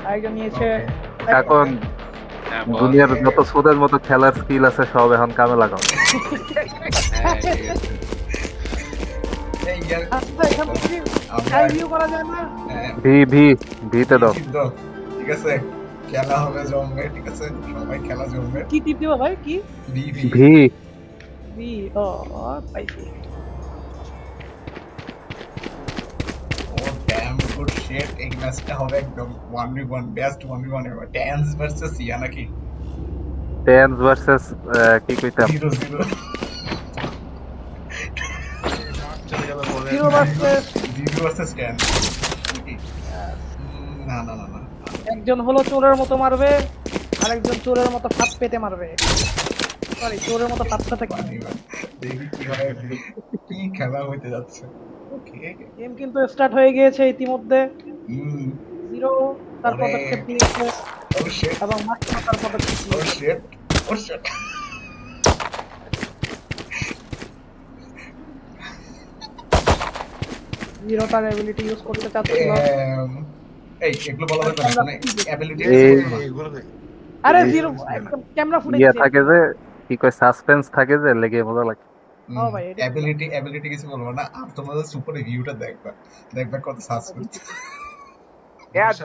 আরেকজন নিয়েছে ওকে এখন হ্যাঁ বল। দুনিয়ার যত সুদের মতো খেলার স্কিল আছে সব এখন কামে লাগাও। হ্যাঁ ঠিক আছে। এই ইয়ার আচ্ছা এখান থেকে কি আমরা হাই ভিউ করা যায় না? হ্যাঁ, ভি ভি ভিতে দাও। ঠিক তো, ঠিক আছে খেলা হবে জমবে, ঠিক আছে সবাই খেলা জমবে। কি টিপ দিবা ভাই? কি ভি ভি ভি বি? ও পাইছি। ও ড্যাম গুড শিট, এই ম্যাচটা হবে একদম 1v1 বেস্ট 1v1 এভার, ট্যান্স ভার্সেস ইয়া নাকি টেন্স ভার্সেস কি কইতাম 0-0 চলে গেল বলে। জিরো ভার্সেস 0 ভার্সেস ট্যান্স নাকি? না না না না একজন হলো চোরের মতো মারবে, আরেকজন চোরের মতো ফাঁদ পেতে মারবে। সরি, চোরের মতো ফাঁদ পেতে পারি না। দেখি কি হয়, কি খেলা হইতে যাচ্ছে। ওকে গেম কিন্তু স্টার্ট হয়ে গিয়েছে ইতিমধ্যে। হুম জিরো তার ওরে। পদক্ষেপ নিয়েছে ও শিট এবং মাস্টার তার পদক্ষেপ ও নিয়েছে। শিট ও শিট জিরো তার এবিলিটি ইউজ করতে চাচ্ছিল। এই এগুলো বলা যাবে না, মানে অ্যাবিলিটি এই কিছু বলবো না। এগুলো আরে এই জিরো একদম ক্যামেরা ফুটেজ ইয়ে থাকে যে কি কয় সাসপেন্স থাকে যে লেগে মজা লাগে। ও ভাই এটা অ্যাবিলিটি কিছু বলবো না, আর তোমাদের সুপার রিভিউটা দেখবা, দেখবা কত সাসপেন্স।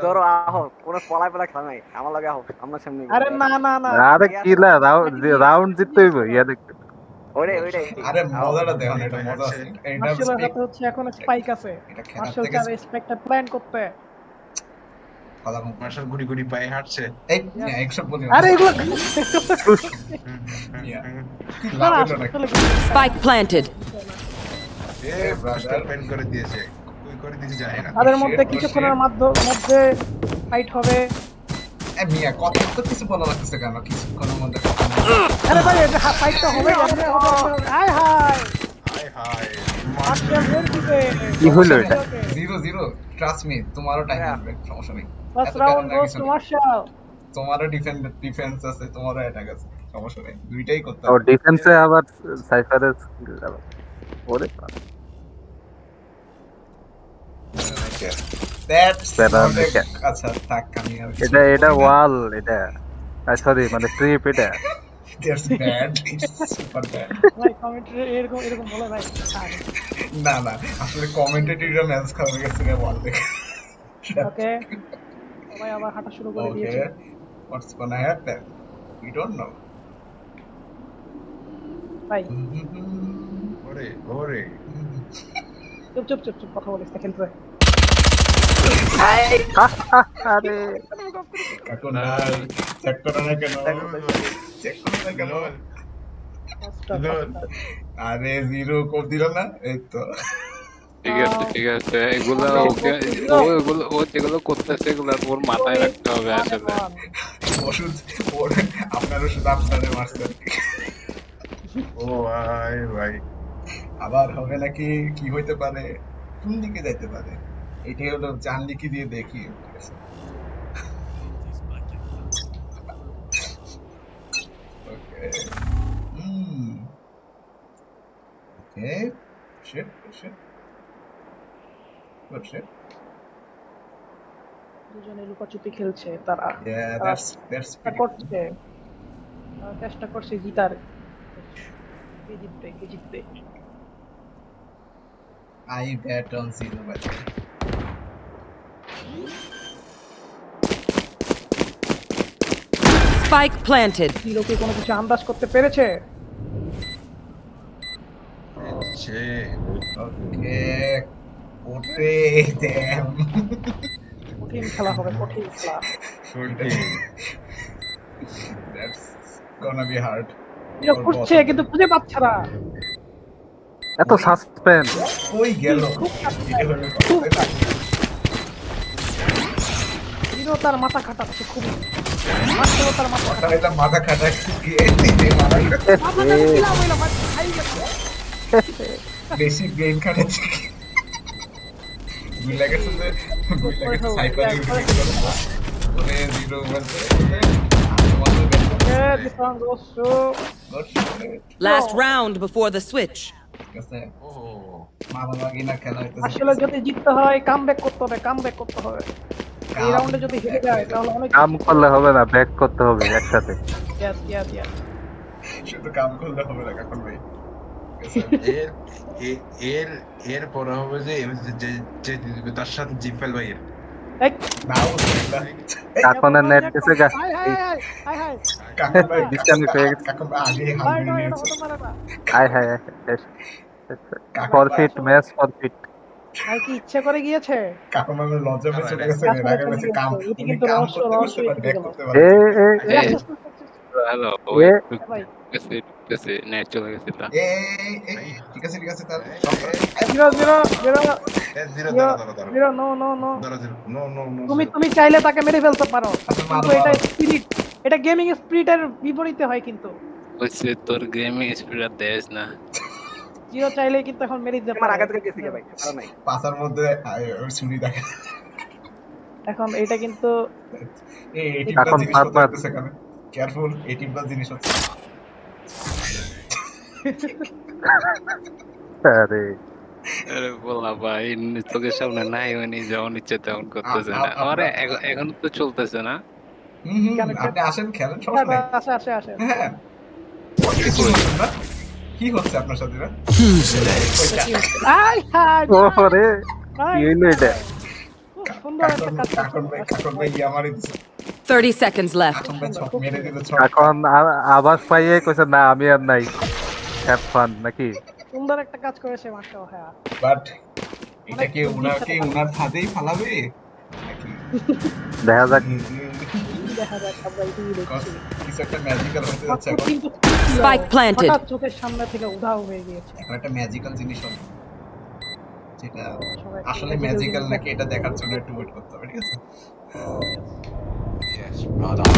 ধরো আহো কোন পলাই পলাই খেলা নাই আমার লাগে আহো আমার সামনে আরে না না না আরে কি না রাউন্ড জিততে হইব ইয়া দেখতে। ওরে ওরে আরে মজাটা দেখো না, এটা মজা আছে, এটা মার্শালের হাতে হচ্ছে এখন স্পাইক আছে। এটা খেলার মার্শাল থেকে চার স্পাইকটা প্ল্যান করতে। কথা কম। মার্শাল গুড়ি গুড়ি পায়ে হাঁটছে। এই না একসব বলি না। আরে এগুলো মিয়া, কি না, লাভ হলো নাকি? আসলে Spike planted. এ ব্রাস্টার পেন করে দিয়েছে। কই করে দিয়েছে জানি না। তাদের মধ্যে কিছুক্ষণের মধ্যে ফাইট হবে। এ মিয়া কথা তো কিছু বলা লাগতেছে কেন, কিছুক্ষণের মধ্যে আরে ভাই এটা ফাইটটা হবে হাই হাই হাই হাই। মার্শাল বের দিবে। কি হলো এটা? 0-0 ট্রাস্ট মি, তোমারও টাইম লাগবে, সমস্যা নেই। ফার্স্ট এত রাউন্ড প্যারা গোস কিছু টু নেই। মার্শাল। তোমারও ডিফেন্স আছে, তোমারও অ্যাটাক আছে, সমস্যা নেই, দুইটাই করতে ও হবে। ডিফেন্সে আবার সাইফারের স্কিল আবার ওরে বাবা। That's প্যারা not a- দেখে। আচ্ছা থাক, আমি আর কিছু এটা বলবো না। ওয়াল এটা সরি মানে ট্রিপ এটা। That's bad, it's super bad. ভাই কমেন্টে এরকম এরকম বলে ভাই না না, আসলে কমেন্টেটররা ম্যাচ খারাপ গেছে না বল দেখে। ওকে সবাই আবার হাঁটা শুরু করে Okay, দিয়েছে। what's gonna happen? We don't know. ভাই ওরে ওরে। চুপ চুপ চুপ চুপ কথা বলিস না খেলতে। আরে কাকু নাই, চেক করো না কেন? চেক করো না কেন? আরে জিরো কোড দিল না, এই তো। ঠিক আছে ঠিক আছে, এগুলো ওকে ও যেগুলো করতেছে এগুলো ওর মাথায় রাখতে হবে আসলে। ওষুধ আপনার ওষুধ আপনারে মারছে। ও ভাই ভাই। আবার হবে নাকি, কি হইতে পারে, কোন দিকে যাইতে পারে, এটাই হলো জানলি কি দিয়ে দেখি, ঠিক আছে। ওকে ওকে শিট শিট গুড শিট, দুজনে লুকাচুপি খেলছে তারা। yeah that's চেষ্টা করছে চেষ্টা করছে জিতার। কে জিতবে I bet on zero by the way. Spike planted. Zero কি কোনো কিছু আন্দাজ করতে পেরেছে? সে Okay, ওরে damn. কঠিন খেলা হবে, কঠিন খেলা। That's gonna be hard. Zero খুঁজছে কিন্তু খুঁজে পাচ্ছে না। এত সাসপেন্স কই গেল? খুব এটা হলো কথা। জিরো তার মাথা খাটাচ্ছে খুব। মাত্র তার মাথা ওটা হইলো মাথা খাটা গিয়ে দিতে মারা গেছে। মাথাটা দিলাম হইলো ভাই খাই গেছে। বেশি ব্রেন খাটাচ্ছে। দুই লাগে যে দুই লাগে সাইফার ওরে জিরো বলতে Yeah, this one goes to Last round before the switch. ও মামা লাগিনা খেলা হইতেছে। আসলে যদি জিততে হয় কামব্যাক করতে হবে, কামব্যাক করতে হবে। এই রাউন্ডে যদি হেরে যায় তাহলে অনেক কাম করলে হবে না, ব্যাক করতে হবে একসাথে। yes শুধু কাম করলে হবে না কাকুন ভাই। এর এর এর পরে হবে যে যে যে জিতবে তার সাথে জিপেল ভাইয়ের এই নাও কাকনের নেট গেছে গা। হাই কাকুন ভাই ডিসকানেক্ট হয়ে গেছে। কাকুন ভাই আগে ভাই হারিয়ে ভাই এটা নিয়েছে। হতে পারে না আয় হায় ফরফিট, ম্যাচ ফরফিট। ভাই কি ইচ্ছে করে গিয়েছে কাকুন ভাই লজ্জা পেয়ে চলে গেছে, কাকুন রাগে চলে গেছে, গেছে, কাম এটি উনি কিন্তু কাম রহস্য করতে রহস্য করতে এটি ব্যাক গেল করতে এ পারে। এ এই হ্যালো এ ভাই ঢুকতেছে নেট চলে গেছিল। ঠিক আছে তাহলে সব করে। 0 নো নো নো নো তুমি চাইলে তাকে মেরে ফেলতে পারো আচ্ছা, কিন্তু মারো, এটা মারো। স্পিরিট, এটা গেমিং স্পিরিটের বিপরীতে হয় কিন্তু হচ্ছে তোর গেমিং স্পিড দেশ না। জিরো চাইলে কিন্তু এখন মেরে দিতে আমার পারে আগে থেকে গেছি গে ভাই কারণ নাই পাশার মধ্যে ছুরি দেখে। এখন এটা কিন্তু এই 18 এখন জিনিস হতে পারবার। হচ্ছে এখানে। কেয়ারফুল, 18 জিনিস হচ্ছে। আরে আরে বলা ভাই চোখের সামনে নাই উনি যখন ইচ্ছে তেমন করতেছে না। আরে এখন তো চলতেছে না। আপনি আসেন, খেলেন, সমস্যা নাই। আসে হ্যাঁ, কিছু হচ্ছে না। কি হচ্ছে আপনার সাথে না? আই হাই ওরে কি হইলো এটা? খুব সুন্দর একটা কাজ কাকুন ভাই আমারই দিছে। 30 seconds left. কাকুন ভাই ছক মেরে দিল, ছক। এখন আবাস পাইয়ে কইছে না আমি আর নাই, হ্যাভ ফান নাকি? সুন্দর একটা কাজ করেছে মাস্টার। হ্যাঁ বাট এটা কি উনাকে উনার ছাদেই ফালাবে নাকি? দেখা যাক। দেখা যাক আমরা এটাই দেখছি কিছু একটা ম্যাজিক্যাল হতে যাচ্ছে এখন। কিন্তু Spike planted. হঠাৎ চোখের সামনে থেকে উধাও হয়ে গিয়েছে এখন একটা ম্যাজিক্যাল জিনিস হবে, যেটা সবাই আসলে ম্যাজিক্যাল নাকি এটা দেখার জন্য একটু ওয়েট করতে হবে, ঠিক আছে? ইয়েস ব্রাদার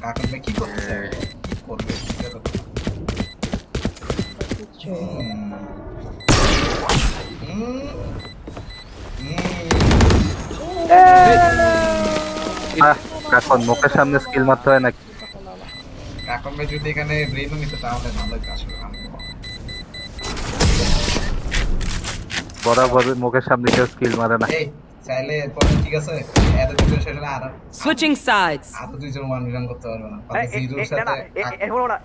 কাকুন ভাই কি করতেছে? কি করবে? বুঝছে। এখন মুখের সামনে স্কিল মারতে হয় নাকি? কাকুন ভাই যদি এখানে ব্রেনও নিতে তাহলে ভালো হতো আসলে। বরাবর মুখের সামনে কেউ স্কিল মারে না। এই চাইলে পরে ঠিক আছে, এত দুজন সেটা আর Switching sides. আরো দুইজন ওয়ান করতে পারবে না, তাহলে জিরোর সাথে। হলো না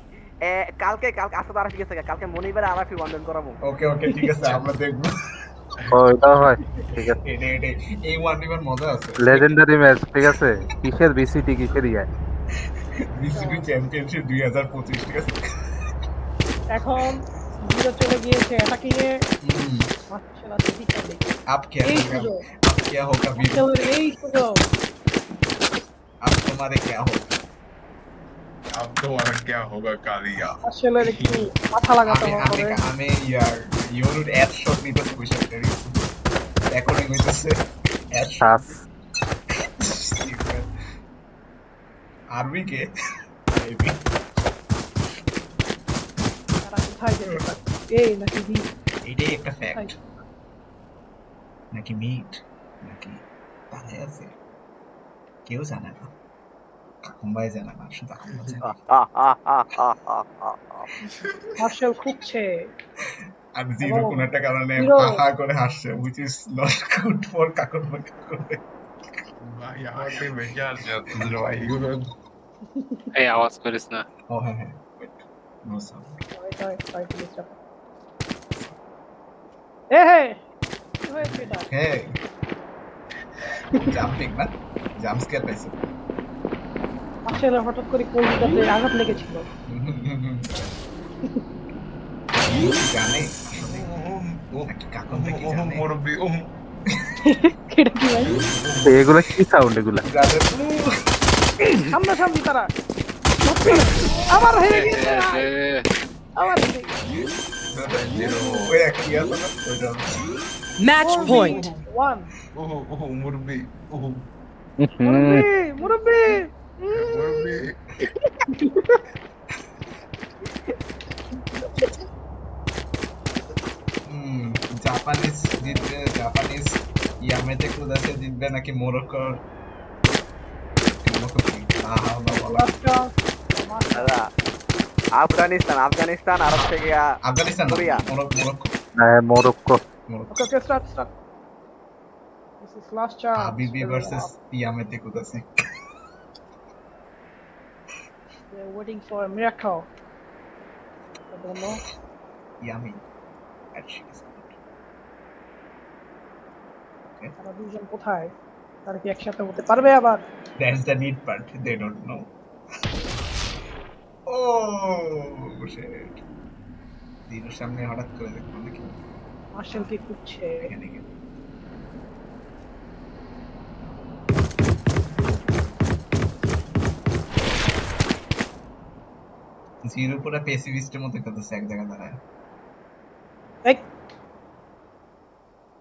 কালকে আজকে তো আর ঠিক আছে কালকে মনিবারে আর ফি ওয়ান করাবো ওকে ঠিক আছে, আমরা দেখবো। ও এটাও হয়, ঠিক আছে। এটা এই ওয়ান মজা আছে। লেজেন্ডারি ম্যাচ, ঠিক আছে। কিসের বিসিটি কিসের ইয়া? বিসিবি চ্যাম্পিয়নশিপ 2025, ঠিক আছে। এখন জিরো চলে গিয়েছে অ্যাটাকিং এ মাশাআল্লাহ ঠিক আছে आप এই সুযোগ क्या होगा वीर, মাশাআল্লাহ এই সুযোগ अब तुम्हारे क्या होगा? अब तुम्हारा क्या होगा कालिया আসলে একটু মাথা লাগাতে হবে আমি ইয়ার ইউনিট এড শট নিতে পয়সা করি অ্যাকর্ডিং হইতেছে এড শ্বাস আরবি কে মেবি তারা কোথায় যেতে পারে এই নাকি বি এটাই একটা ফ্যাক্ট নাকি মিট নাকি তাই আছে কেউ জানে না, কাকুম্বাই জানে না, শুধু কাকুম্বা জানে। মার্শাল খুঁজছে আর জিরো কোন একটা কারণে হাহা করে হাসছে, which is not good for কাকুম্বা। भाई यहाँ पे मैं क्या तुझे भाई এই আওয়াজ করিস না। ও হ্যাঁ wait, no sound. এ হে কি হয়েছে এটা Hey, জাম্পিং না, জাম্প স্কেয়ার পাইছে। মার্শাল হঠাৎ করে কোলটাতে আঘাত লেগেছিল জানে আসলে নাকি কাকুম্বা কি জানে? मुर्बी এটা কি ভাই এগুলো কি সাউন্ড এগুলা? সামনাসামনি তারা আবার হেরে গেছে আবার হেরে গেছে ওই একটা ইয়ে আছে না, ওইটা। Match point. 1 मुर्बी মুরব্বি मुर्बी জাপানিজ জিতবে, জাপানিজ ইয়ামেতে কুদাসে জিতবে নাকি মোরক্কোর আফগানিস্তান আরব থেকে আফগানিস্তান না, Korea. Morocco. Morocco Okay, start. This is last chance. হাবিবি ভার্সেস ইয়ামেতে কুদাসি They're waiting for a miracle. I don't know. ইয়ামি and she is good. তারা দুজন কোথায়? তারা কি একসাথে হতে পারবে আবার? That's the neat part. They don't know. Oh shit. দিনের সামনে হঠাৎ করে দেখবো নাকি মার্শাল কি খুঁজছে? এখানে গিয়ে জিরো পুরো পেসিভিস্টের মতো করতেছে এক জায়গায় দাঁড়ায় এই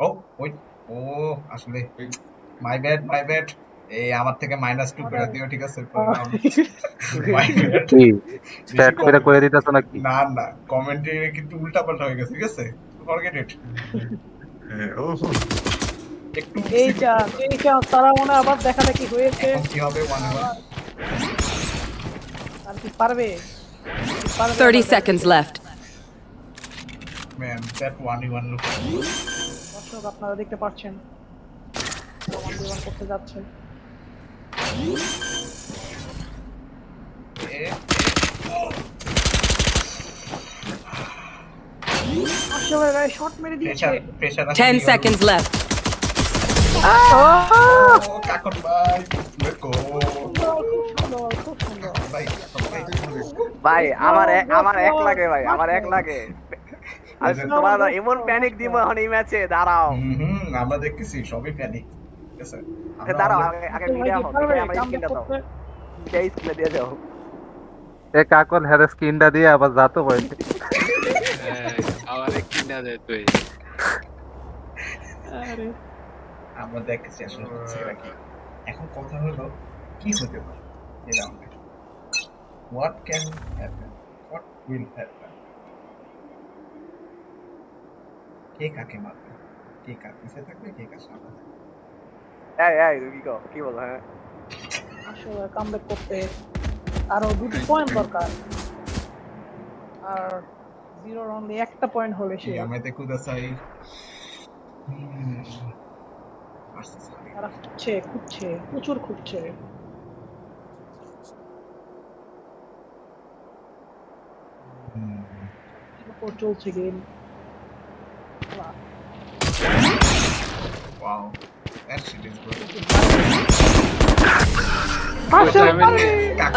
ও ওই ও আসলে মাই ব্যাড এই আমার থেকে -2 করে দিও ঠিক আছে মাই ব্যাড কি স্ট্যাট করে দিতেছ নাকি? না কমেন্টে কিন্তু উল্টাপাল্টা হয়ে গেছে ঠিক আছে ফরগেট ইট ও এই তারা মনে হয় আবার দেখাদেখি হয়েছে। এখন কি হবে 1-1 আর কি পারবে? 30 seconds left. Man that 1-1 look দর্শক আপনারা দেখতে পাচ্ছেন সমান করতে যাচ্ছে। আসলে গায়ে শট মেরে দিয়েছে। Pressure 10 seconds left. কাকন ভাই লেটস গো খুব সুন্দর। ভাই ভাই আমার এক লাগে ভাই, আমার এক লাগে। আর তোমার এমন প্যানিক দিব এখন এই ম্যাচে, দাঁড়াও আমরা দেখতেছি সবই প্যানিক ঠিক আছে দাঁড়াও, আগে মিডিয়া হোক, আমরা স্ক্রিনটা দাও, সেই স্ক্রিনে দিয়ে যাও। এ কাকন হের স্ক্রিনটা দিয়ে আবার যাতো বলছে আবার কিনা দে তুই আরে আমরা দেখতেছি আসলে হচ্ছে কি এখন কথা হলো কি হতে পারে এই রাউন্ডে what can happen what will happen কে কাকে মারবে কে কার পিছে থাকবে কে কার সামনে থাকবে এই কি বল? হ্যাঁ আসলে কামব্যাক করতে আরো 2টি পয়েন্ট দরকার, আর জিরোর অনলি একটা পয়েন্ট হলে সে ইয়ামেতে কুদাসাই তারা খুঁজছে প্রচুর খুঁজছে। এরপর চলছে গেম। Wow that shit is good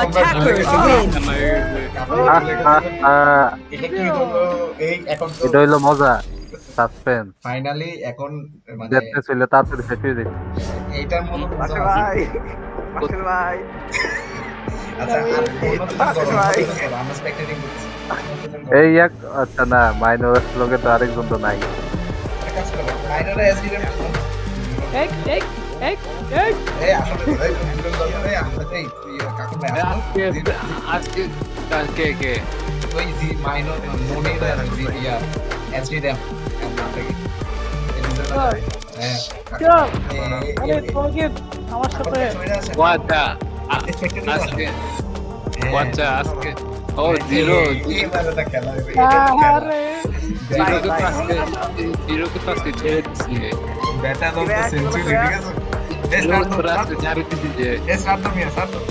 Attackers win. এটা কি হলো এই এখন তো এটা হইলো মজা সাসপেন্স ফাইনালি এখন মানে দেখতে ছিল তাড়াতাড়ি শেষ হয়ে যাবে এইটার মতো মাসুদ ভাই, মাসুদ ভাই, আচ্ছা আর কোনো মাসুদ ভাই, আমরা স্পেক্টেটিং করছি এই এক আচ্ছা না মাইনর লোকে তো আরেকজন তো নাই কাজ করো মাইনরে এসডিএম এই এই আসলে এই দুজন দলরে আমরা এই কাকুন ভাই আজকে কে ওই জি মাইনর মনির আর জি ইয়া এসডিএম হ্যাঁ আরে তোমাকে আমার সাথে ওয়াটা আজকে ওয়াটা আজকে ও জিরো আরে জিরো কে পাস ছেড়ে দিছি বেটা তো সেঞ্চুরি ঠিক আছে ঝাড়ি দিছে স্টার্ট দাও মিয়া স্টার্ট দাও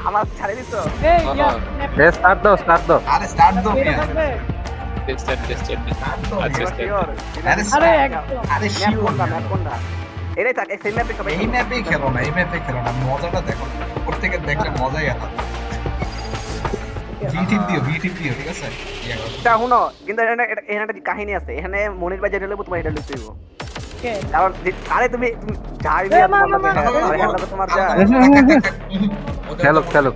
আমার ছাড়ে দিছো। এই ইয়া স্টার্ট দাও আরে স্টার্ট দাও মিয়া টেস্ট স্টার্ট দাও আচ্ছা শিওর? আরে আরে আরে ম্যাপ শিওর কোনটা, ম্যাপ কোনটা? এটাই থাক, এই সেম ম্যাপে সবাই এই ম্যাপেই খেলো না এই ম্যাপে খেলো না মজাটা দেখো ওর থেকে দেখলে মজাই আলাদা ভিটিপ দিও ঠিক আছে এটা শুনো, কিন্তু এখানে একটা কাহিনী আছে। এখানে মনির ভাই যেটা লইব তোমার এটা লইতে হইব, কে কারণ আরে তুমি যাই নিয়ে তোমার যা খেলো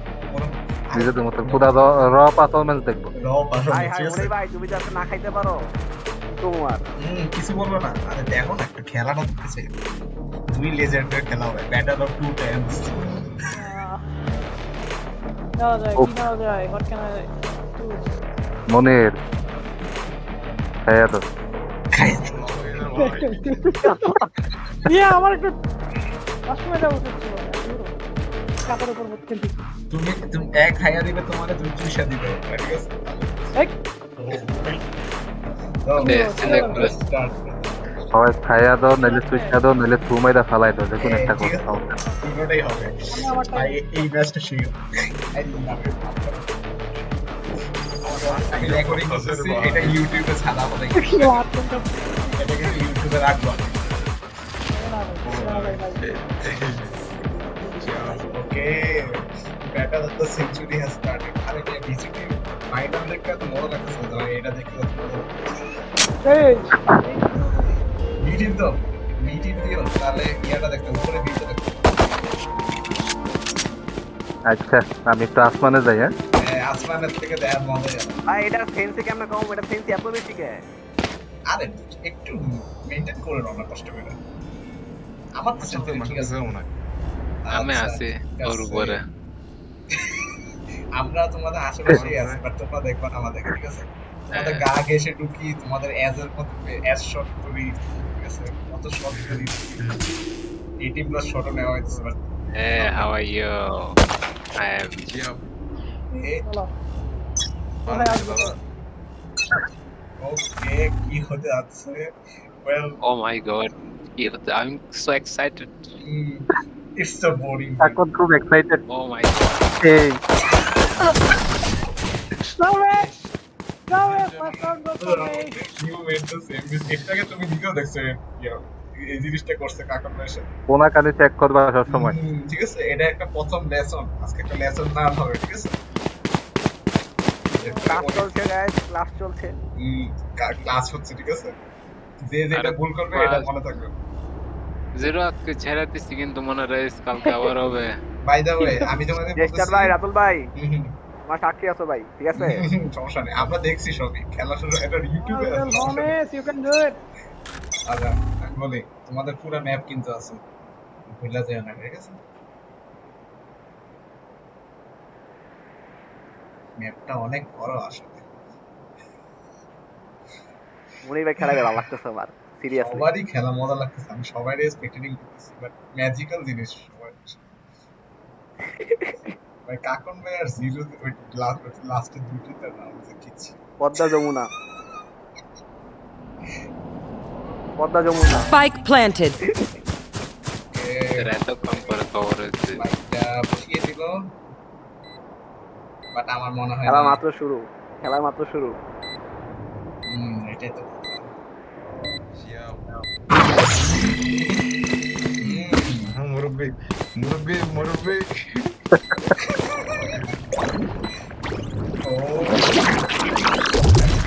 নিজেদের মতো পুরা র পারফরমেন্স দেখবো হাই মনির ভাই, তুমি যাতে না খাইতে পারো তোমার কিছু বলবো না আরে দেখো না একটু খেলাটা দেখতেছে দুই লেজেন্ডের খেলা হবে ব্যাটল অফ টু টাইমস নেওয়া যায় what can I do? মনের খাইয়া তো ইয়া আমার একটু অসুবিধা হচ্ছে কাপড় উপর খেলতে। তুমি এক খাইয়া দিবে তোমাকে তুমি চুষা দিবে ঠিক আছে এই স্টার্ট হয় খাইয়া দাও, নাহলে চুইটা দাও, নাহলে থুমাইদা ফালাই দাও, দেখুন একটা ঠিক কথা। আছে, দুটোটাই হবে। আমি আমার ভাই টাইম এই ম্যাচটা শিওর। I love it. আমি রেকর্ডিং করতেছি, এটা ইউটিউবে ছাড়া হবে না। এটা কিন্তু ইউটিউবে রাখবো আমি। Okay, battle the century has started. আরে কে বিসিটি ফাইনাল দেখতে তো মজা লাগতেছে ভাই, এটা দেখতে তো মজা মিডিল তো মিডিল দিও, তাহলে ইয়াটা দেখতে উপরে ভিউটা দেখতে। আচ্ছা আমি একটু আসমানে যাই, হ্যাঁ? আসমানের থেকে দেখার মজা যাবে। ভাই এটা সেন্সি কেমন কম, এটা সেন্সি এত বেশি কে? আরে একটু মেইনটেইন করে নাও না কষ্ট করে। আমার তো তো ঠিক আছে। মনে হয় আমি আচ্ছা, আছি ঠিক ওর আছে। উপরে। আমরা তোমাদের আশেপাশেই আছি, বাট তোমরা দেখবা না আমাদের, ঠিক আছে? তোমাদের গা ঘেসে ঢুকি, তোমাদের অ্যাজের মধ্যে অ্যাজ শট করি, ঠিক আছে? কত শট করি, 18 প্লাস শটও নেওয়া হয়েছে, but Hey, how are you? I am. Zia চলো ভালো লাগে দাদা। ওকে, কি হতে যাচ্ছে? Well, Oh my god. I'm so excited. It's so boring. এখন খুব এক্সাইটেড। Oh my god. এই you made the same mistake. এটাকে তুমি নিজেও দেখছো, এই জিনিসটা করছে কাকার ভাইয়ের সাথে। কোনা কানে চেক করবা সবসময়। ঠিক আছে, এটা একটা প্রথম লেসন, আজকে একটা লেসন না হবে, ঠিক আছে? ক্লাস চলছে গাইস, ক্লাস চলছে। ক্লাস হচ্ছে, ঠিক আছে? যে যেটা আরে ভুল করবে বাস। এটা মনে থাকবে। Zero আজকে ছেড়ে দিচ্ছি কিন্তু মনে রয়েছে কালকে আবার হবে। বাই দ্য ওয়ে, আমি তোমাদের জেস্টার ভাই, রাতুল ভাই, হুম, আমার সাক্ষী আছো ভাই, ঠিক আছে? সমস্যা নেই, আমরা দেখছি সবই। খেলা শুরু এটা ইউটিউবে আছে, সমস্যা নেই। Gomez, you can do it. আচ্ছা, আমি বলি তোমাদের পুরো ম্যাপ কিন্তু আছে, ভুলে যেও না, ঠিক আছে? ম্যাপটা অনেক বড় আসলে। মনির ভাই খেলা ভালো লাগতেছে আমার, সিরিয়াসলি। সবারই খেলা মজা লাগতেছে, আমি সবাইরে স্পেক্টেটিং করতেছি, বাট ম্যাজিক্যাল জিনিস সবাই। ভাই কাকন ভাই আর জিরো ওই লাস্টের দুটোতে না আমি কিচ্ছু। পদ্মা যমুনা, পদ্মা যমুনা। Spike planted. এর এত কম করে কভার হয়েছে। বাইকটা বসিয়ে দিল, বাট আমার মনে হয় খেলা না। মাত্র শুরু, খেলা মাত্র শুরু। এটাই তো জিয়া মুরব্বি মুরব্বি মুরব্বি। ও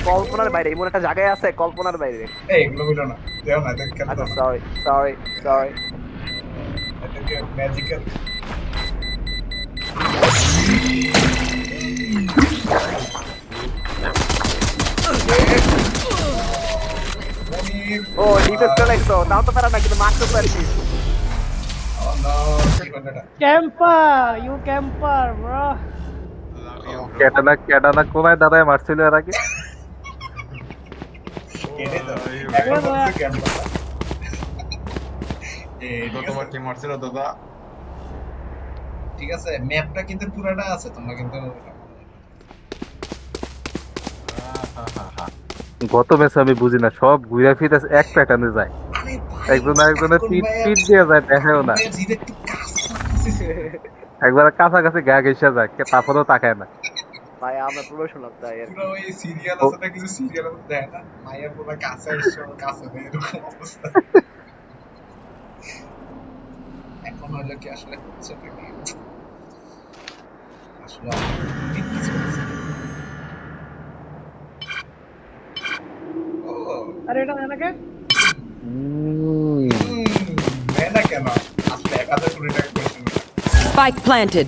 কল্পনার বাইরে, এমন একটা জায়গায় আছে কল্পনার বাইরে। এই এগুলো বলো না, দেও না, দেখ কেন আচ্ছা না, সরি সরি সরি। এটাকে ম্যাজিক্যাল। ও ডিফেন্স চলে গেছো, তাও তো পারা না, কিন্তু মারতে পারছি। ও নো, কি হলো এটা? Camper, you camper, bro. কেডানা কোনায় দাঁড়ায় মারছিল এর আগে। এটাই তো, এখন বলছে ক্যাম্পার। তোমার কি মারছিল দাদা? ঠিক আছে, ম্যাপটা কিন্তু পুরাটা আছে, তোমরা কিন্তু গত ম্যাচে আমি বুঝি না, সব ঘুরে ফিরে এক প্যাটার্নে যায়, আরে ভাই, একজন আরেকজনের কাকন পিট ভাই পিট দিয়ে যায়, দেখাও না। ভাই জিরে একটু কাছে একবার কাছাকাছি গা ঘেসে যায়, তারপরেও তাকায় না। তাই আমরা প্রফেশনাল, তাই আর কি। পুরো ওই সিরিয়াল আছে না, কিছু সিরিয়াল মধ্যে দেয় না, মায়ের পুরো কাছে এসে কাছে দেয়, এরকম অবস্থা। এখন হইলো কি আসলে হচ্ছে নাকি আসলে অনেক কিছু আছে। ও আরে এটা এনাকে নেয় না কেন? আসলে 1000 টাকা কোয়েশ্চেন। Spike planted.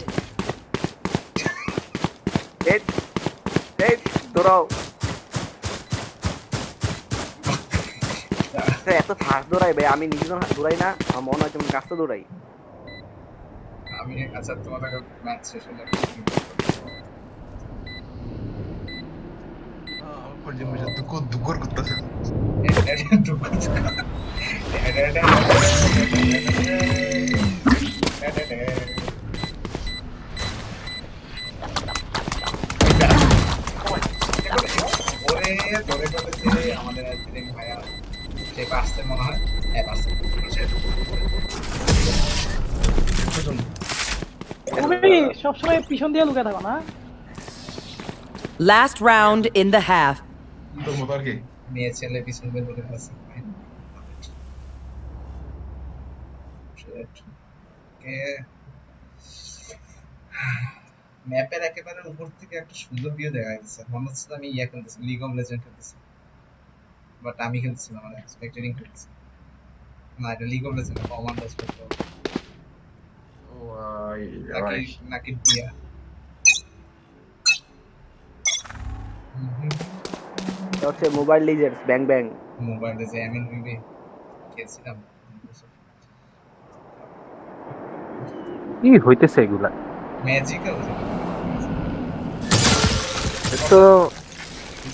এই এই দৌড়াও। এত ফাস্ট দৌড়াই ভাই, আমি নিজে দৌড়াই না, আমার মনে হয় যেমন গাছটা দৌড়াই। আমি আচ্ছা তোমাদের ম্যাচ শেষ হলে দুঃখর করতেছে। ওরে ধরে ফেলেছে আমাদের ভাইয়া, সে পারছে মনে হয়। সবসময় পিছন দিয়ে লুকে থাকো না? Last round in the half. তোর মতো আর কি মেয়ে ছেলে পিছন বের করে আছে ম্যাপের একেবারে উপর থেকে একটা সুন্দর ভিউ দেখা যাচ্ছে মনে হচ্ছে আমি ইয়া খেলতেছি লিগ অফ লেজেন্ড খেলতেছি বাট আমি খেলতেছি না মানে স্পেক্টেটিং খেলতেছি না এটা লিগ অফ লেজেন্ড কমান্ডার স্পেক্টেটিং ও নাকি নাকি দিয়া এটা হচ্ছে মোবাইল লিজেন্ডস ব্যাং ব্যাং। মোবাইলে যে এমএনবি খেলছিলাম কি হইতেছে এগুলা? ম্যাজিক্যাল এ তো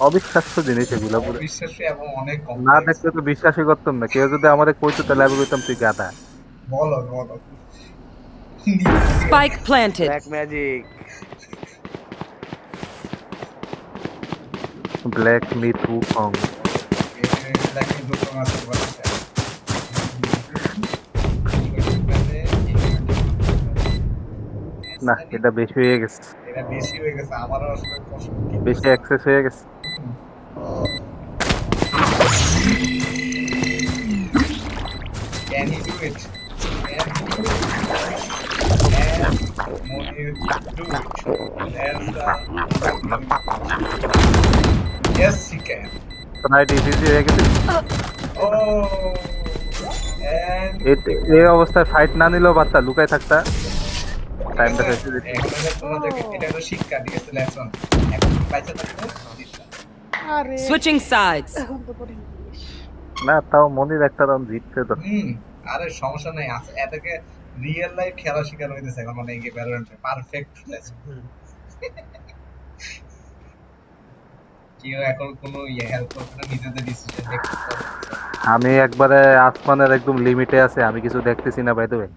অবিশ্বাস্য জিনিস এগুলা পুরো। অবিশ্বাস্য এবং অনেক না কমপ্লেক্স দেখলে তো বিশ্বাসই করতাম না। কেউ যদি আমাদের কইতো তাহলে আমি কইতাম তুই গাধা। বলো বলো Spike planted. Black magic. Black myth উকং। Lucky দুটো আছে বলছে না এটা বেশি হয়ে গেছে, এটা বেশি হয়ে গেছে আমারও আসলে কষ্ট বেশি অ্যাক্সেস হয়ে গেছে। Can he do it? Can he do it? And Monir do it. And yes, he can. Right easy হয়ে গেছে। Oh, and এই অবস্থায় ফাইট না নিলেও পারতা, লুকায় থাকতা, টাইমটা ফেসে দিত। তোমাদেরকে এটা হলো শিক্ষা ঠিক আছে লেসন এখন পয়সা থাকতো আরে Switching sides. এখন তো পড়ি না তাও মনির একটা রাউন্ড জিতছে তো। আরে সমস্যা নাই আছে এটাকে রিয়েল লাইফ খেলা শিকার হইতেছে এখন মানে এই ভ্যালোরেন্টে পারফেক্ট লেসন কেউ এখন কোনো ইয়ে হেল্প করবে না নিজেদের ডিসিশন দেখতে পারবে আমি একবারে আসমানের একদম লিমিটে আছে, আমি কিছু দেখতেছি না বাই দ্য ওয়ে।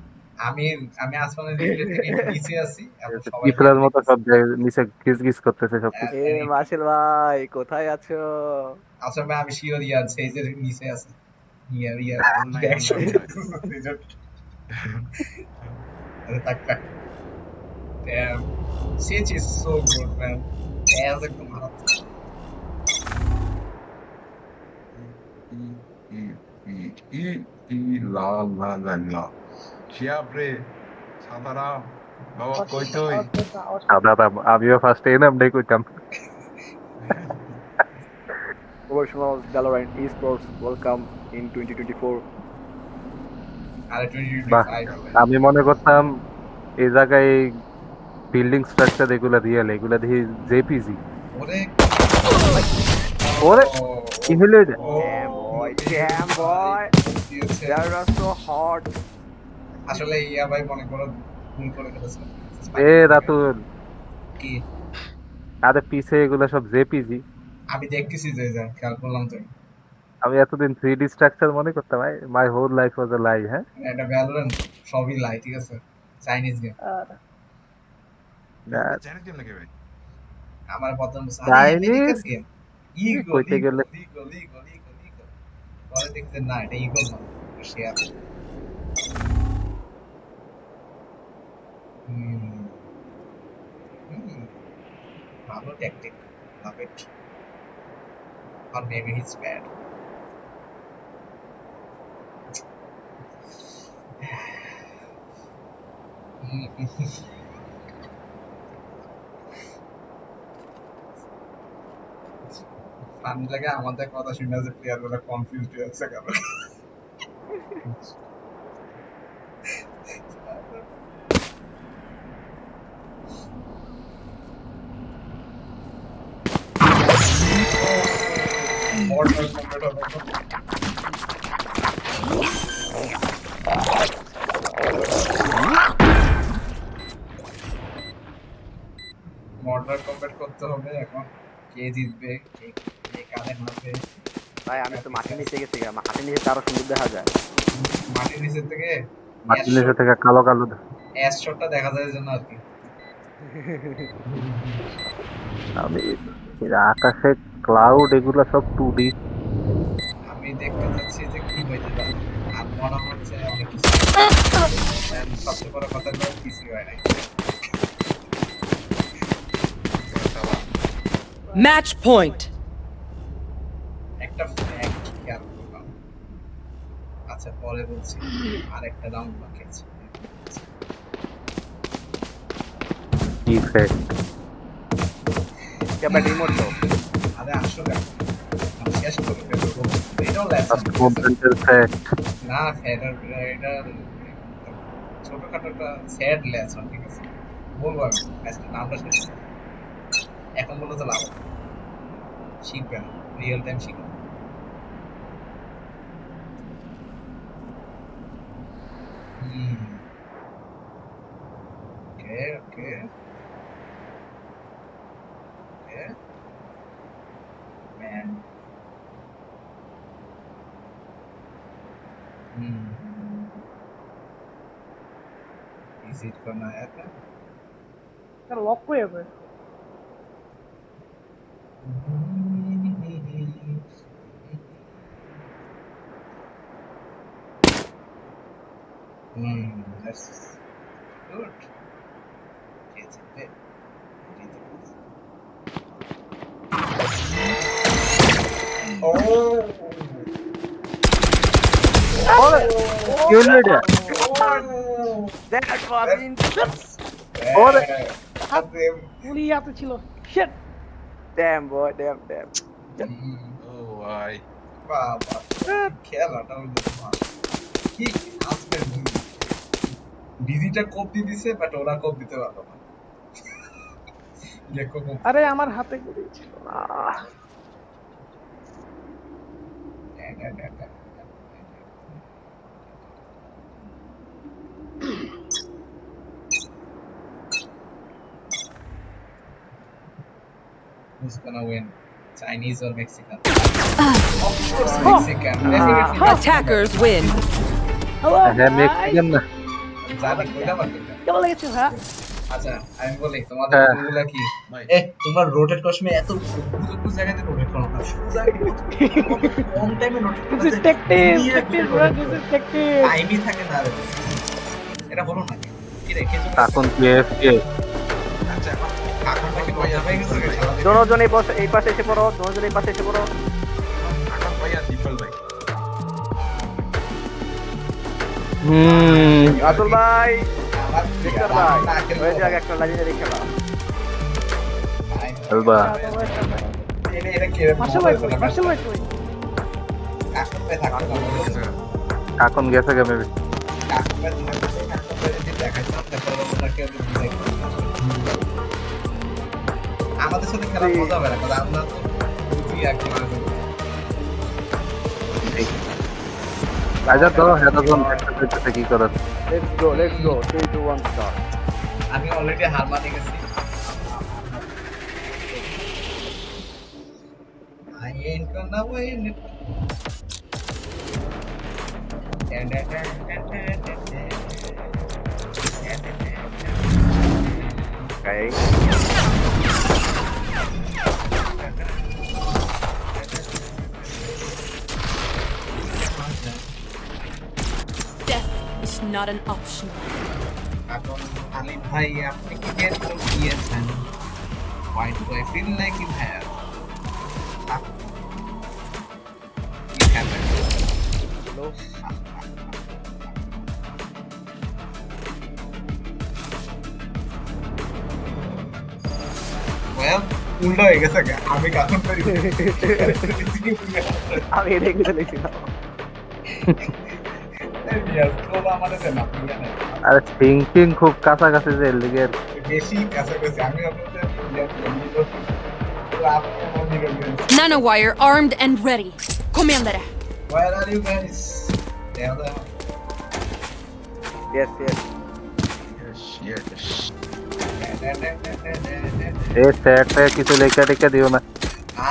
আমি আমি আসমানের দিকে থেকে একটু নিচে আছি এবং সবাই পিপলার মতো সব নিচে গিজ করতেছে সব কিছু। এ মার্শাল ভাই কোথায় আছো? আসলে ভাই আমি শিওর ইয়ার সেই যে নিচে আছে ইয়ার ইয়ার নাই, অ্যাকশন নাই। আরে তাক তাক damn Siege is so good man as একদম মারাত্মক লা লা লা লা শিয়াবরে সাদারা বাবা কই তুই দাদা আমিও ফার্স্টে এই নামটাই কইতাম। Professional Valorant esports welcome in 2024। আরে বাহ, 2025 আমি মনে করতাম এই জায়গায় বিল্ডিং স্ট্রাকচার এগুলা রিয়েল, এগুলা দেখি জেপিজি। ওরে ওরে কি হলো এটা? Damn boy, they are so hot. আসলে ইয়া ভাই মনে করো ভুল করে ফেলেছে এ রাতুল কি আরে পিছে এগুলা সব জেপিজি। আমি দেখতেছি যে যা খেয়াল করলাম তো আমি এতদিন 3D স্ট্রাকচার মনে করতাম, মাই হোল লাইফ ওয়াজ আ লাই। হ্যাঁ এটা ভ্যালোরেন্ট সবই লাই ঠিক আছে চাইনিজ গেম আর জানিস কেমন লাগে ভাই আমার প্রথম Chinese? গেম কইতে গেলে পরে দেখতে না এটা ইগো না রাশিয়া ভালো tactic love it or maybe he's bad fun লাগে আমাদের কথা শুনে যে প্লেয়ার গুলো কনফিউজড হয়ে যাচ্ছে কেন মর্টার কমপ্লিট হবে মর্টার কমপ্লিট করতে হবে এখন কে জিতবে কে কে কারে মারবে ভাই আমি তো মাটির নিচে গেছি গা, মাটির নিচে আরো সুন্দর দেখা যায়। মাটির নিচে থেকে মাটির নিচে থেকে কালো কালো অ্যাশ শটটা দেখা যায় জন্য আর কি আমি আকাশে ক্লাউড এগুলা সব 2D। আমি দেখতে চাচ্ছি যে কি হইতে পারে আর মনে হচ্ছে অনেক কিছু সবচেয়ে বড় কথা হলো কিছু হয় নাই Match point. একটা ফ্যাক্ট খেয়াল করলাম। আচ্ছা পরে বলছি, আর একটা রাউন্ড বাকি আছে। কি ফ্যাক্ট? ক্যাপা রিমোট তো আরে আসলে আমি শেষ করে ফেলবো। এটাও লেসন। First মুভমেন্টের fact. না এটা এটা ছোটখাটো একটা স্যাড লেসন, ঠিক আছে? বলবো আমি ম্যাচটা নামটা শেষ করবো। এখন বলে তো লাভ হবে না। শিখবে না, রিয়েল টাইম শিখবে। Okay okay okay man. Is it gonna happen? এটা লক হয়ে যাবে। That's good. Yes, it Oh! কি হলো এটা? দ্যাট ওয়াজ ওরে! গুলি হাতে ছিল। শিট। ড্যাম বয় ড্যাম ও ভাই বাবা খেলাটা হইলো তোমার কি আজকে ডিজিটা কোপ দিয়ে দিছে, বাট ওরা কোপ দিতে পারলো না। দেখো কোপ আরে আমার হাতে গুলি ছিল না। Who's gonna win? Chinese or Mexican? Of course Mexican. Definitely Mexican. Attackers win. Hello হ্যাঁ মেক্সিকান না। জানি কইলা পারবে না। কেমন লেগেছে ভাই? আচ্ছা আমি বলি তোমাদের হ্যাঁ। রুলগুলা কি? ভাই তোমরা রোটেট কসমে এত গুলো জায়গাতে রোটেট করো না। সোজা কম টাইমে রোটেট করতে This is tactics, bro. This is tactics. টাইমই থাকে না রে। এটা বলো না কি রে কিছু এখন পিএফকে আচ্ছা এখন এখন কি মজা পেয়ে গেছে রে খেলা দেখে? দোনোজন এই পাশে এসে পড়ো দোনোজন এই পাশে এসে পড়ো এখন ভাই আর ডিফল ভাই আতুল ভাই আমার ভিক্টর ভাই হয়ে যাক একটা লাইনারি খেলা আলবা এটা কি রে? মার্শাল ভাই কই? মার্শাল ভাই কই? এখন পে থাকতে না বলো। এখন গেছে গে মেবি। এখন পে থাকতে না যদি দেখাইতাম তাহলে ওনাকে আমি বুঝাই করতাম। আমাদের সাথে খেলা মজা হবে না, কারণ আমরা তো বুঝি আর কি করে। আচ্ছা তো হেডাজন একটা কি করার? লেটস গো 3 2 1 স্টার্ট আমি অলরেডি হার মানে গেছি। I ain't gonna win it. Okay Death is not an option. এখন আলিম ভাই আপনি কি গেট দিয়েছেন? Why do I feel like you have? You haven't. Well, উল্টো হয়ে গেছে গা। আমি কাখন করি আমি এটা কি লিখছিলাম আমাদের না জানেন আরে থিংকিং খুব কাছাকাছি যে লিগে বেশি কাছাকাছি আমি আপনাদের Nanowire armed and ready. Commander. Where are you guys? Yes yes এ সেটে কিছু লেখা টেখা দিও না।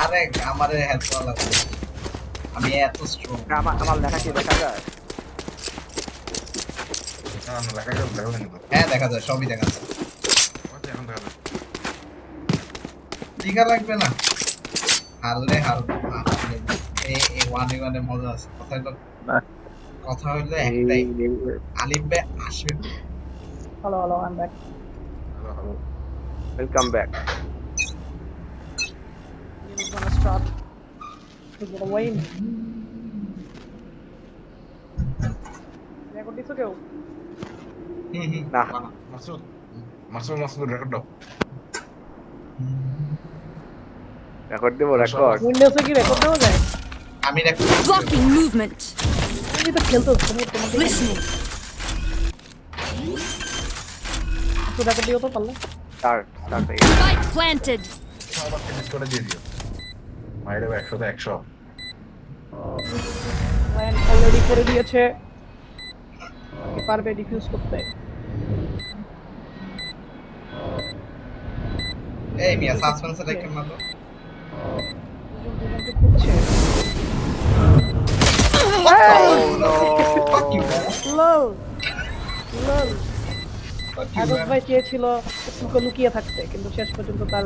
আরে আমারে হেল্প করা লাগবে। আমি এত স্ট্রং। আমার লেখা কি দেখা যায় না না লাগা গেল লাগা কিন্তু হ্যাঁ দেখা যায়, সবই দেখা যায়। ওকে এখন দেখা যায় টিকা লাগবে না। হারলে হারবো। এই ওয়ান এর মজা আছে। কথা হলো একটাই, আলিম ভাই আসবে। Hello I am back. Hello welcome back shot. Is it a win? Record দিছো কেউ? না মাসুদ মাসুদ রেকর্ড দাও। রেকর্ড দেবো রেকর্ড উইন্ডোজে কি রেকর্ড দেওয়া যায়? আমি রেকর্ড Blocking movement. তুমি তো খেলতো তোমাকে Listening. তো রেকর্ড দিও তো পারলে। স্টার্ট হয়ে Spike planted. আবার ফিনিশ করে দিয়ে দিও। মাইরে 100 তে 100। লায়ন অলরেডি করে দিয়েছে। পারবে ডিফিউজ করতে। এই মিয়া সাসপেন্সে রেখে মারো। দুজনকে খুঁজছে। Fuck you. লল লল Fuck you, আগত man. ভাই চেয়েছিল একটু লুকিয়ে থাকতে কিন্তু শেষ পর্যন্ত তার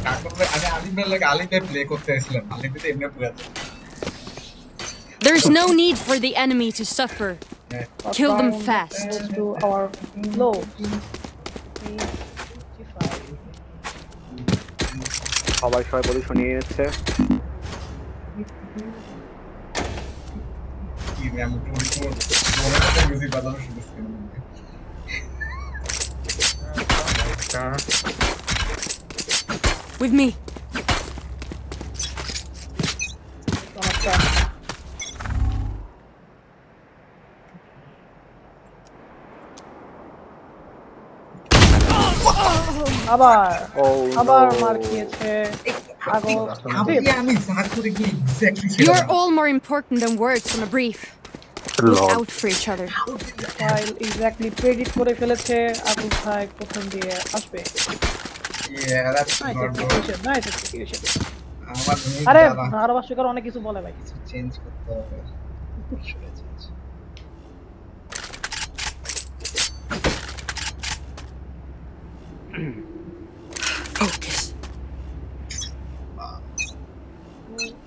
কাকর ভাই আগে আলিমের লাগে আলিমে প্লে করতে এসেছিলাম। আলিমে তো এমনি পুরো আছে। There's no need for the enemy to suffer. Kill them fast. to our low. সবাই পজিশন নিয়ে নিচ্ছে কি ম্যাম পুরো মিউজিক বাজানো শুরু করছে। With me. আবার মার খেয়েছে আমি যা করে কি exactly You're all more important than words on a brief. Look out for each other. File exactly predict করে ফেলেছে আবুল ভাই প্রথম দিয়ে আসবে Yeah, that's not good. Nice execution আমার আরে ধারাভাষ্যকার অনেক কিছু বলে ভাই কিছু চেঞ্জ করতে হবে। Focus.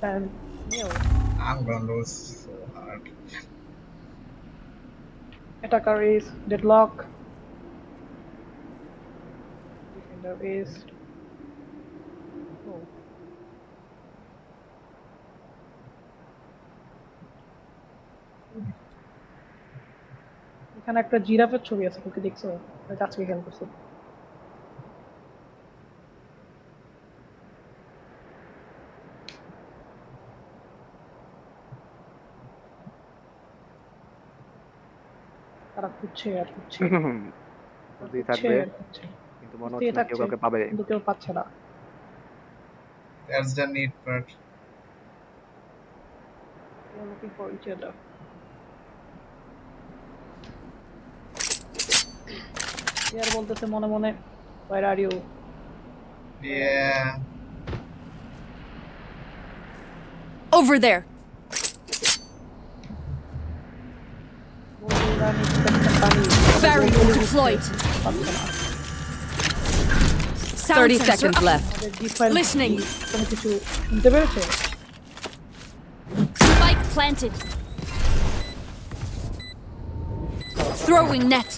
and I'm gonna lose so hard. attacker is deadlock defender is oh. এখানে একটা জিরাফের ছবি আছে তুমি দেখছো এটা আজকে খেয়াল করছো তারা খুঁজছে আর খুঁজছে বুঝতেই থাকবে কিন্তু মনে হচ্ছে না কেউ কাউকে পাবে কিন্তু কেউ পাচ্ছে না That's the need part. We're looking for each other. यार বলতেছে মনে মনে where are you Yeah. Over there. Barrier deployed. 30 seconds left. Listening. কোনো কিছু শুনতে পেরেছে Spike planted. Throwing net.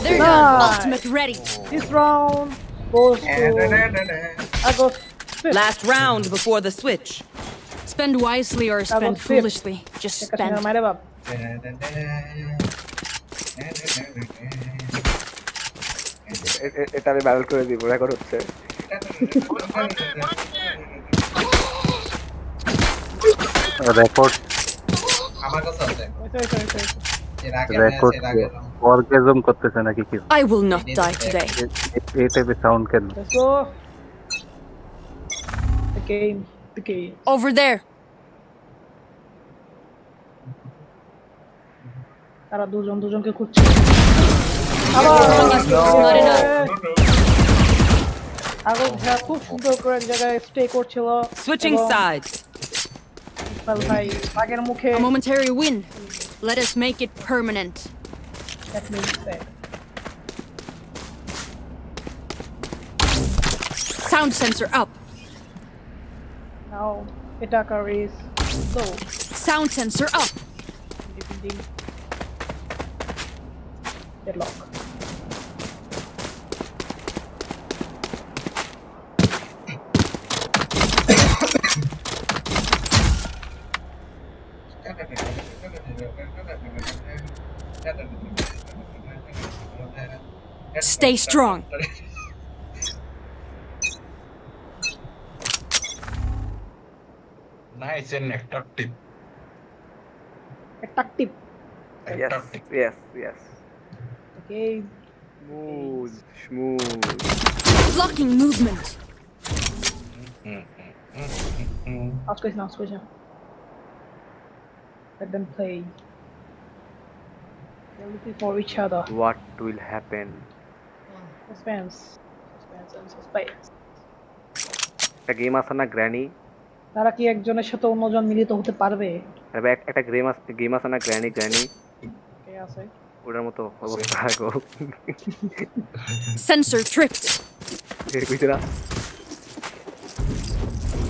They're done. Ultimate ready. this round goes to Agos Last round before the switch. Spend wisely or spend Agos foolishly. Just spend. মাইরে বাপ এটা আমি viral করে দিব রেকর্ড হচ্ছে রেকর্ড আমার কাছে আছে এর আগে রেকর্ড এর আগে অর্গাজম করতেছে নাকি কি I will not die today. এই টাইপের সাউন্ড কেন let's go the game Over there. তারা দুজনকে খুঁজছে Not enough. আগো ভাই খুব সুন্দর করে এক জায়গায় স্টে করছিল Switching sides. ভাই আগের মুখে A momentary win. Let us make it permanent. that means that Sound sensor up. now attacker is low Sound sensor up. defending deadlock Stay strong. Nice and attractive. Attractive. Yes, yes, yes. Okay. Smooth. Blocking movement. Ask question. Let them play. They're looking for each other. What will happen? Suspense and suspense. একটা game আছে না granny? তারা কি একজনের সাথে অন্যজন মিলিত হতে পারবে? একটা গেম আছে না গ্র্যানি? কে আছে? ওটার মতো অবস্থা গো। Sensor tripped. বুঝলা?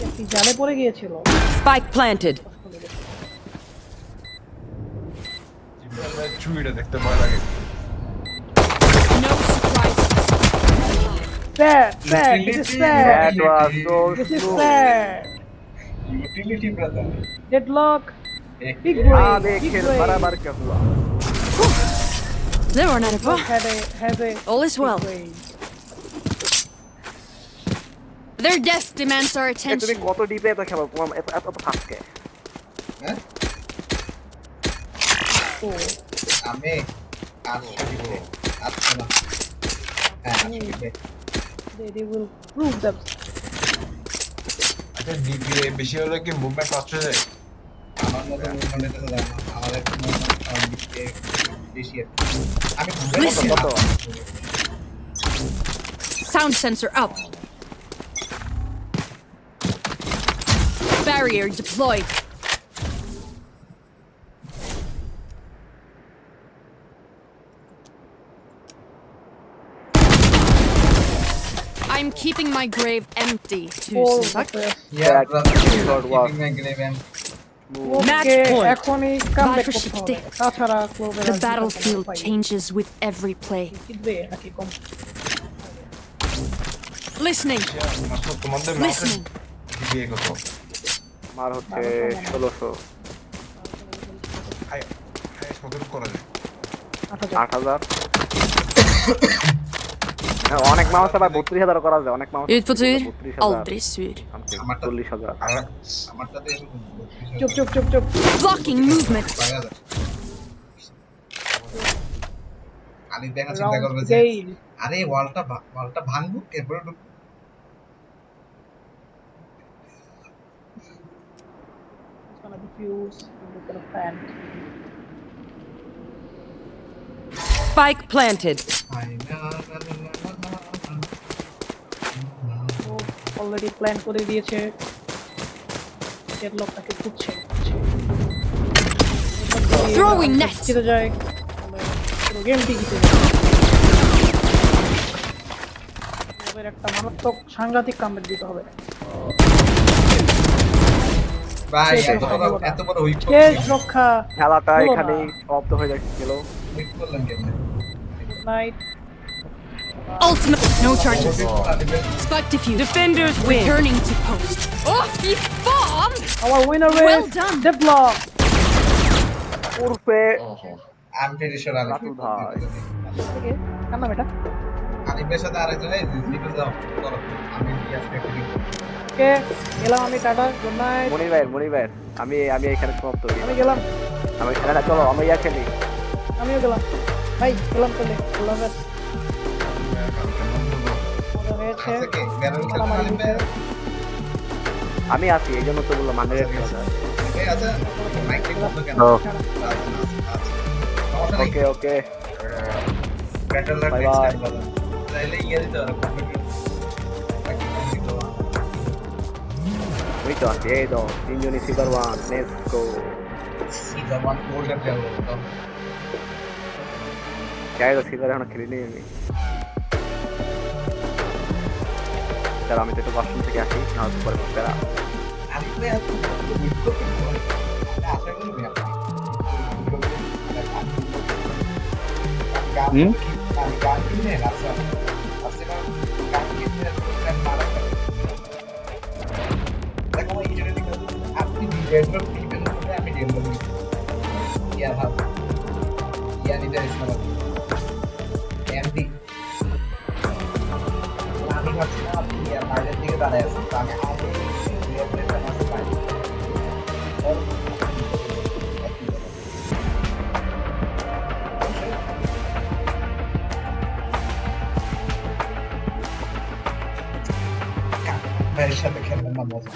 একটি জালে পড়ে গিয়েছিল। Spike planted. চুইটা দেখতে ভয় লাগে। No surprises. Sad. This is sad. That was so This is smooth. sad. Utility, brother. Deadlock. Big Ah, brain. Big खेल brain. बराबर क्या हुआ? They run out of Deadlock breath. has a All is well. big brain. Their death demands our তুমি attention. কত ডিপে তো খেলো তোমার এত ফাস্টকে? হ্যাঁ? তো আমি 800 ডিগ্রি 800 না হ্যাঁ 800 degree they will prove them. আচ্ছা ডিগ্রি বেশি হলে কি মুভমেন্ট ফাস্ট হয়ে যায়? আমার মতো মুভমেন্ট তো জানো আমাদের মুভমেন্ট সব দিকে বেশি আছে আমি Listen. কত? Sound sensor up. Barrier deployed. I'm keeping my grave empty. Four Susak. yeah That brother shot was- keeping my grave and Match okay point. এখনই কামব্যাক Bye for করতে হবে shifting. তাছাড়া ক্লোভের The battlefield changes with every play. জিতবে নাকি কম Listening. মাত্র তোমাদের মাত্র Listening. Degree কত? আমার হচ্ছে 1600 হাই কত করা যায়? 8000 হ্যাঁ, অনেক মানুষ আবার 32000 করা যায় অনেক মানুষ Utbetyr 32,000, aldrig sur. something, আমারটা 40,000 আর আমারটাতে এরকম চুপ Blocking movement. আলি দেখা চিন্তা করবে যে আরে ওয়ালটা ভাঙবো এরপরে ঢুকবো It's gonna diffuse and it's gonna fan. Spike planted. Already plan করে দিয়েছে ডেডলকটাকে খুঁজছে Throwing net. জিতে যায় পুরো গেমটি জিতে যায় ওদের একটা মারাত্মক সাংঘাতিক কামব্যাক দিতে হবে ভাই এত বড় উইক শেষ রক্ষা খেলাটা হলো না। এখানেই সমাপ্ত হয়ে যাচ্ছিল উইক করলাম কেমনে night Ultimate. No charges. Spike defused. Defenders win. Returning to post. Off you bomb! our winner Well is done. Deadlock উর্ফে ওহো আমি pretty sure আমি রাতুল ভাই। থেকে কার নাম এটা আলিফের সাথে আরেকজন এই জিতে যাও করো আমি আজকে ফিলিং কে গেলাম আমি টাটা গুড নাইট মনি ভাই আমি এখানে সমাপ্ত করি আমি গেলাম আমি খেলাটা চলো আমি ইয়া খেলি আমিও গেলাম ভাই গেলাম চলে আল্লাহ হাফেজ মজা হয়েছে আছে কি গ্যারান্টি খেলতে মারামারি আলিফে হয়েছে। আমি আছি এই জন্য তো বললাম মানে এই আছে মাইক ঠিক বন্ধ কেন তো সমস্যা নেই okay better luck Bye next bye. Time বাবা তাইলে ইয়ে দিতে হবে ওই তো আছে এই তো তিনজনই সিলভার 1 লেটস গো সিধা ওয়ান গোল্ডেন খেলবো যাই তো সিলভার এখন খেলিনি আমি তাহলে আমি তো একটু বাথরুম থেকে আসি নাহলে পরে বেড়া আলিফে এত উইক করতে পারে আশা করি গান কিনে রাস্তা গান কিনে মারা দেখো এই জন্য আপনি ডেভেলপ করতে আমি ডেভেলপ ইয়া ভাব ইয়া নিতে ইসলাম এমডি আমি ভাবছি না আপনি ইয়া বাইরের দিকে দাঁড়ায় আছেন তো আমি আগে ইয়া প্লেসটা মাসে পাই ভাইয়ের সাথে খেলবেন না মজা